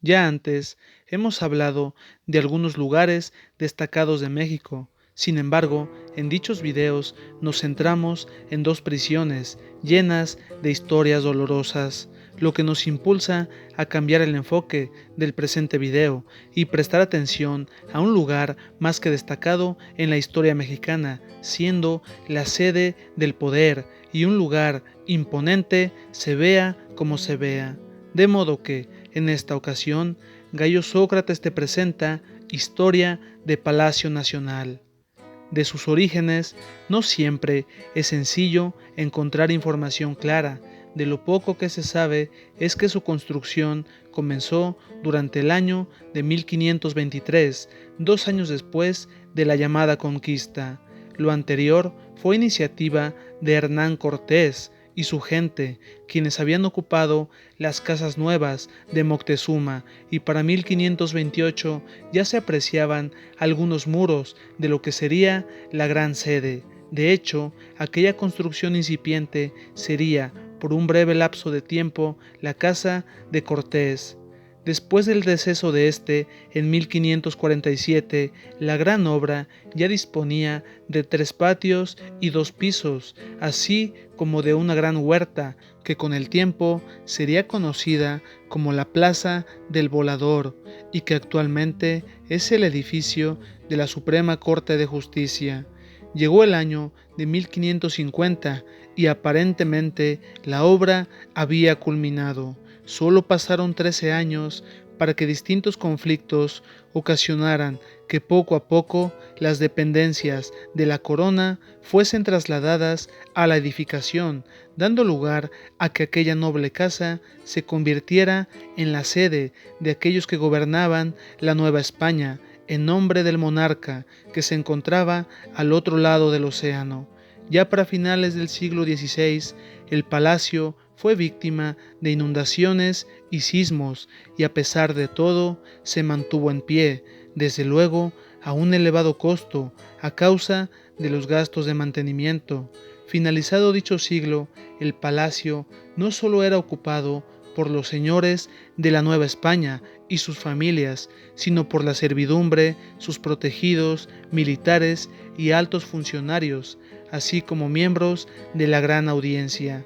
Ya antes hemos hablado de algunos lugares destacados de México. Sin embargo, en dichos videos nos centramos en dos prisiones llenas de historias dolorosas, lo que nos impulsa a cambiar el enfoque del presente video y prestar atención a un lugar más que destacado en la historia mexicana, siendo la sede del poder y un lugar imponente, se vea como se vea. De modo que, en esta ocasión, Gayo Sócrates te presenta Historia de Palacio Nacional. De sus orígenes, no siempre es sencillo encontrar información clara. De lo poco que se sabe es que su construcción comenzó durante el año de 1523, 2 años después de la llamada conquista. Lo anterior fue iniciativa de Hernán Cortés y su gente, quienes habían ocupado las casas nuevas de Moctezuma, y para 1528 ya se apreciaban algunos muros de lo que sería la gran sede. De hecho, aquella construcción incipiente sería, por un breve lapso de tiempo, la casa de Cortés. Después del deceso de este, en 1547, la gran obra ya disponía de 3 patios y 2 pisos, así como de una gran huerta, que con el tiempo sería conocida como la Plaza del Volador y que actualmente es el edificio de la Suprema Corte de Justicia. Llegó el año de 1550 y aparentemente la obra había culminado. Solo pasaron 13 años para que distintos conflictos ocasionaran que poco a poco las dependencias de la corona fuesen trasladadas a la edificación, dando lugar a que aquella noble casa se convirtiera en la sede de aquellos que gobernaban la Nueva España, en nombre del monarca que se encontraba al otro lado del océano. Ya para finales del siglo XVI, el palacio fue víctima de inundaciones y sismos, y a pesar de todo se mantuvo en pie, desde luego a un elevado costo a causa de los gastos de mantenimiento. Finalizado dicho siglo, el palacio no solo era ocupado por los señores de la Nueva España y sus familias, sino por la servidumbre, sus protegidos, militares y altos funcionarios, así como miembros de la gran audiencia.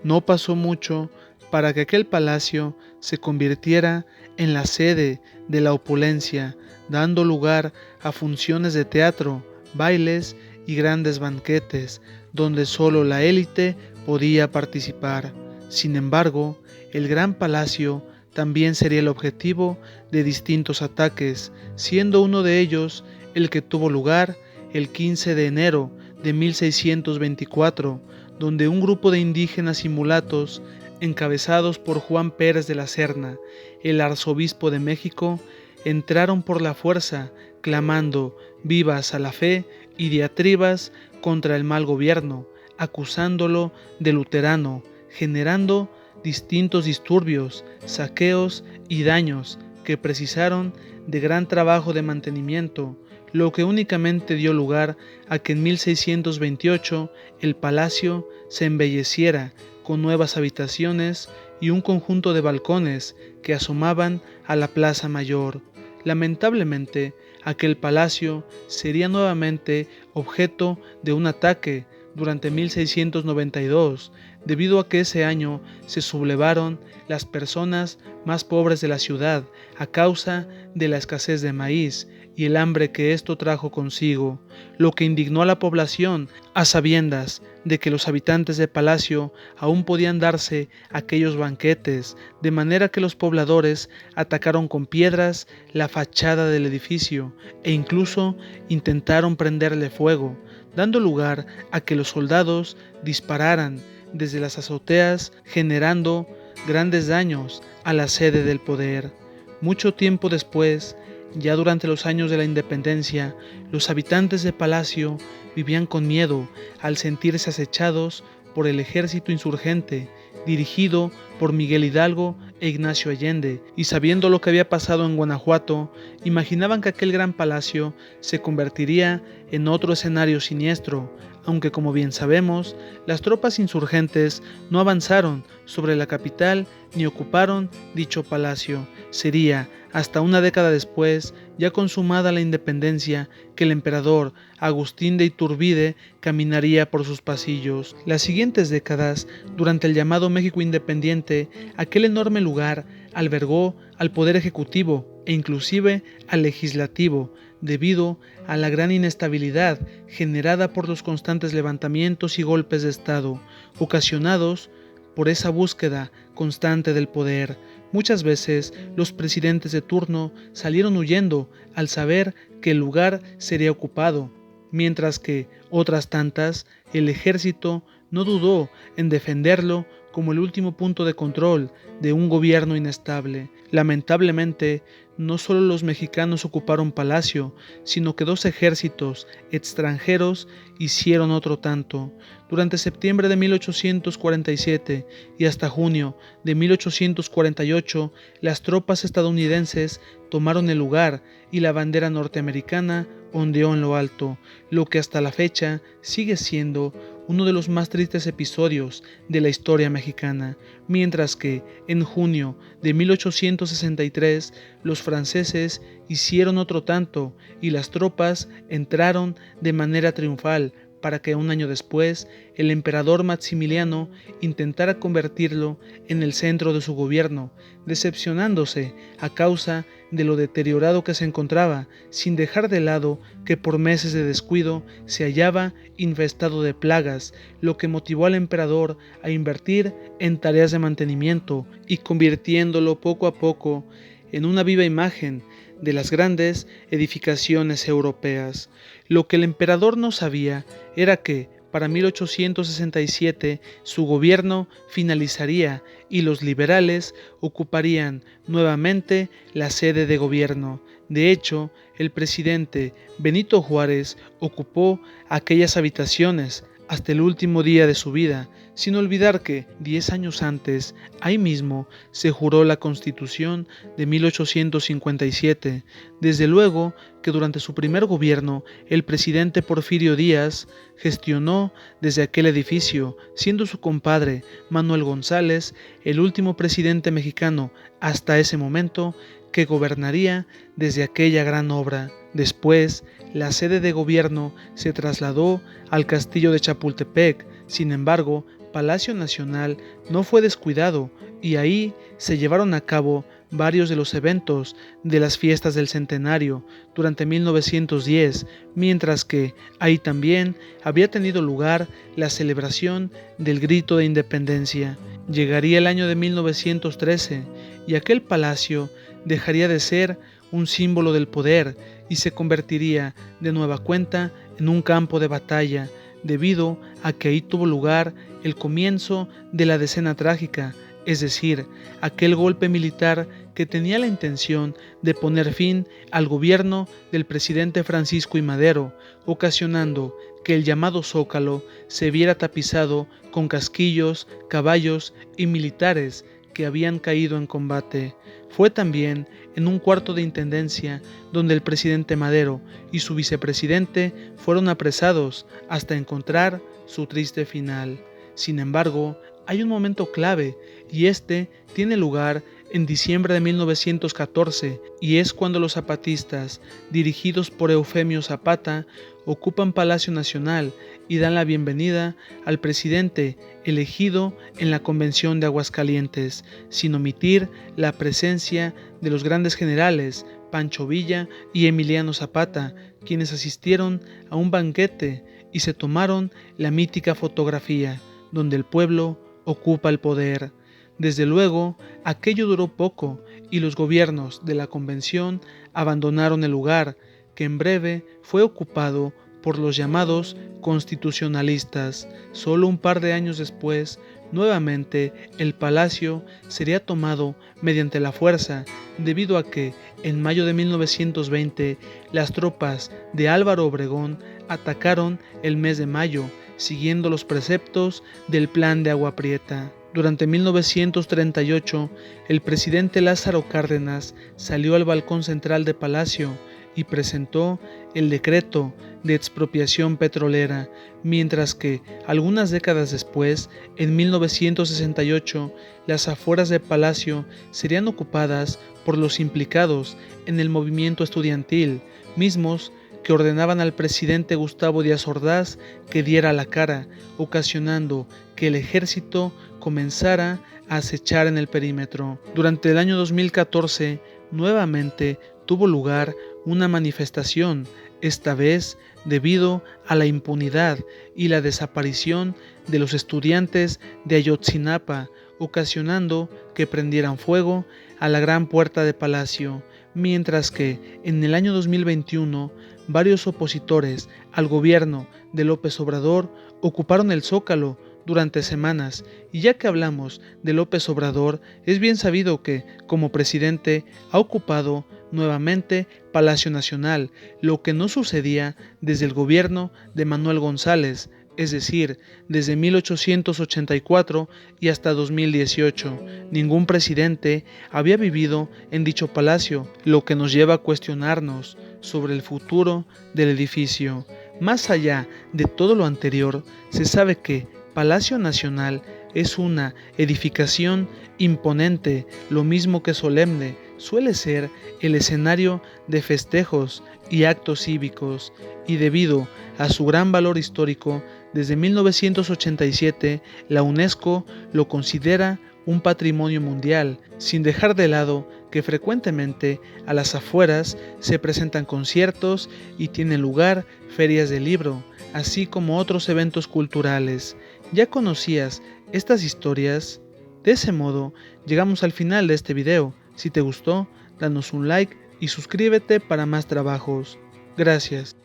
No pasó mucho para que aquel palacio se convirtiera en la sede de la opulencia, dando lugar a funciones de teatro, bailes y grandes banquetes, donde solo la élite podía participar. Sin embargo, el gran palacio también sería el objetivo de distintos ataques, siendo uno de ellos el que tuvo lugar el 15 de enero de 1624, donde un grupo de indígenas y mulatos, encabezados por Juan Pérez de la Serna, el arzobispo de México, entraron por la fuerza, clamando vivas a la fe y diatribas contra el mal gobierno, acusándolo de luterano, generando distintos disturbios, saqueos y daños que precisaron de gran trabajo de mantenimiento, lo que únicamente dio lugar a que en 1628 el palacio se embelleciera con nuevas habitaciones y un conjunto de balcones que asomaban a la plaza mayor. Lamentablemente, aquel palacio sería nuevamente objeto de un ataque durante 1692, debido a que ese año se sublevaron las personas más pobres de la ciudad a causa de la escasez de maíz y el hambre que esto trajo consigo, lo que indignó a la población a sabiendas de que los habitantes de palacio aún podían darse aquellos banquetes, de manera que los pobladores atacaron con piedras la fachada del edificio e incluso intentaron prenderle fuego, dando lugar a que los soldados dispararan desde las azoteas, generando grandes daños a la sede del poder. Mucho tiempo después, ya durante los años de la independencia, los habitantes de Palacio vivían con miedo al sentirse acechados por el ejército insurgente, dirigido por Miguel Hidalgo e Ignacio Allende, y sabiendo lo que había pasado en Guanajuato, imaginaban que aquel gran palacio se convertiría en otro escenario siniestro, aunque como bien sabemos, las tropas insurgentes no avanzaron sobre la capital ni ocuparon dicho palacio. Sería hasta una década después, ya consumada la independencia, que el emperador Agustín de Iturbide caminaría por sus pasillos. Las siguientes décadas, durante el llamado México Independiente, aquel enorme lugar albergó al poder ejecutivo e inclusive al legislativo, debido a la gran inestabilidad generada por los constantes levantamientos y golpes de Estado, ocasionados por esa búsqueda constante del poder. Muchas veces los presidentes de turno salieron huyendo al saber que el lugar sería ocupado, mientras que otras tantas, el ejército no dudó en defenderlo como el último punto de control de un gobierno inestable. Lamentablemente, no solo los mexicanos ocuparon Palacio, sino que dos ejércitos extranjeros hicieron otro tanto. Durante septiembre de 1847 y hasta junio de 1848, las tropas estadounidenses tomaron el lugar y la bandera norteamericana ondeó en lo alto, lo que hasta la fecha sigue siendo uno de los más tristes episodios de la historia mexicana, mientras que en junio de 1863 los franceses hicieron otro tanto y las tropas entraron de manera triunfal para que un año después el emperador Maximiliano intentara convertirlo en el centro de su gobierno, decepcionándose a causa de lo deteriorado que se encontraba, sin dejar de lado que por meses de descuido se hallaba infestado de plagas, lo que motivó al emperador a invertir en tareas de mantenimiento y convirtiéndolo poco a poco en una viva imagen de las grandes edificaciones europeas. Lo que el emperador no sabía era que para 1867 su gobierno finalizaría y los liberales ocuparían nuevamente la sede de gobierno. De hecho, el presidente Benito Juárez ocupó aquellas habitaciones hasta el último día de su vida, sin olvidar que 10 años antes, ahí mismo, se juró la Constitución de 1857. Desde luego que durante su primer gobierno, el presidente Porfirio Díaz gestionó desde aquel edificio, siendo su compadre Manuel González el último presidente mexicano hasta ese momento que gobernaría desde aquella gran obra. Después, la sede de gobierno se trasladó al castillo de Chapultepec. Sin embargo, Palacio Nacional no fue descuidado y ahí se llevaron a cabo varios de los eventos de las fiestas del centenario durante 1910, mientras que ahí también había tenido lugar la celebración del Grito de Independencia. Llegaría el año de 1913 y aquel palacio dejaría de ser un símbolo del poder y se convertiría de nueva cuenta en un campo de batalla, debido a que ahí tuvo lugar el comienzo de la Decena Trágica, es decir, aquel golpe militar que tenía la intención de poner fin al gobierno del presidente Francisco I. Madero, ocasionando que el llamado Zócalo se viera tapizado con casquillos, caballos y militares que habían caído en combate. Fue también en un cuarto de intendencia donde el presidente Madero y su vicepresidente fueron apresados hasta encontrar su triste final. Sin embargo, hay un momento clave y este tiene lugar en diciembre de 1914 y es cuando los zapatistas, dirigidos por Eufemio Zapata, ocupan Palacio Nacional y dan la bienvenida al presidente elegido en la Convención de Aguascalientes, sin omitir la presencia de los grandes generales Pancho Villa y Emiliano Zapata, quienes asistieron a un banquete y se tomaron la mítica fotografía, donde el pueblo ocupa el poder. Desde luego, aquello duró poco y los gobiernos de la convención abandonaron el lugar, que en breve fue ocupado por los llamados constitucionalistas. Solo un par de años después, nuevamente el palacio sería tomado mediante la fuerza, debido a que en mayo de 1920 las tropas de Álvaro Obregón atacaron el mes de mayo, siguiendo los preceptos del Plan de Agua Prieta. Durante 1938, el presidente Lázaro Cárdenas salió al balcón central de Palacio y presentó el decreto de expropiación petrolera, mientras que, algunas décadas después, en 1968, las afueras de Palacio serían ocupadas por los implicados en el movimiento estudiantil, mismos que ordenaban al presidente Gustavo Díaz Ordaz que diera la cara, ocasionando que el ejército comenzara a acechar en el perímetro. Durante el año 2014, nuevamente tuvo lugar una manifestación, esta vez debido a la impunidad y la desaparición de los estudiantes de Ayotzinapa, ocasionando que prendieran fuego a la gran puerta de Palacio, mientras que en el año 2021 varios opositores al gobierno de López Obrador ocuparon el Zócalo durante semanas, y ya que hablamos de López Obrador, es bien sabido que, como presidente, ha ocupado nuevamente Palacio Nacional, lo que no sucedía desde el gobierno de Manuel González, es decir, desde 1884 y hasta 2018. Ningún presidente había vivido en dicho palacio, lo que nos lleva a cuestionarnos sobre el futuro del edificio. Más allá de todo lo anterior, se sabe que Palacio Nacional es una edificación imponente, lo mismo que solemne, suele ser el escenario de festejos y actos cívicos, y debido a su gran valor histórico, desde 1987 la UNESCO lo considera un patrimonio mundial, sin dejar de lado que frecuentemente a las afueras se presentan conciertos y tienen lugar ferias de libro, así como otros eventos culturales. ¿Ya conocías estas historias? De ese modo, llegamos al final de este video. Si te gustó, danos un like y suscríbete para más trabajos. Gracias.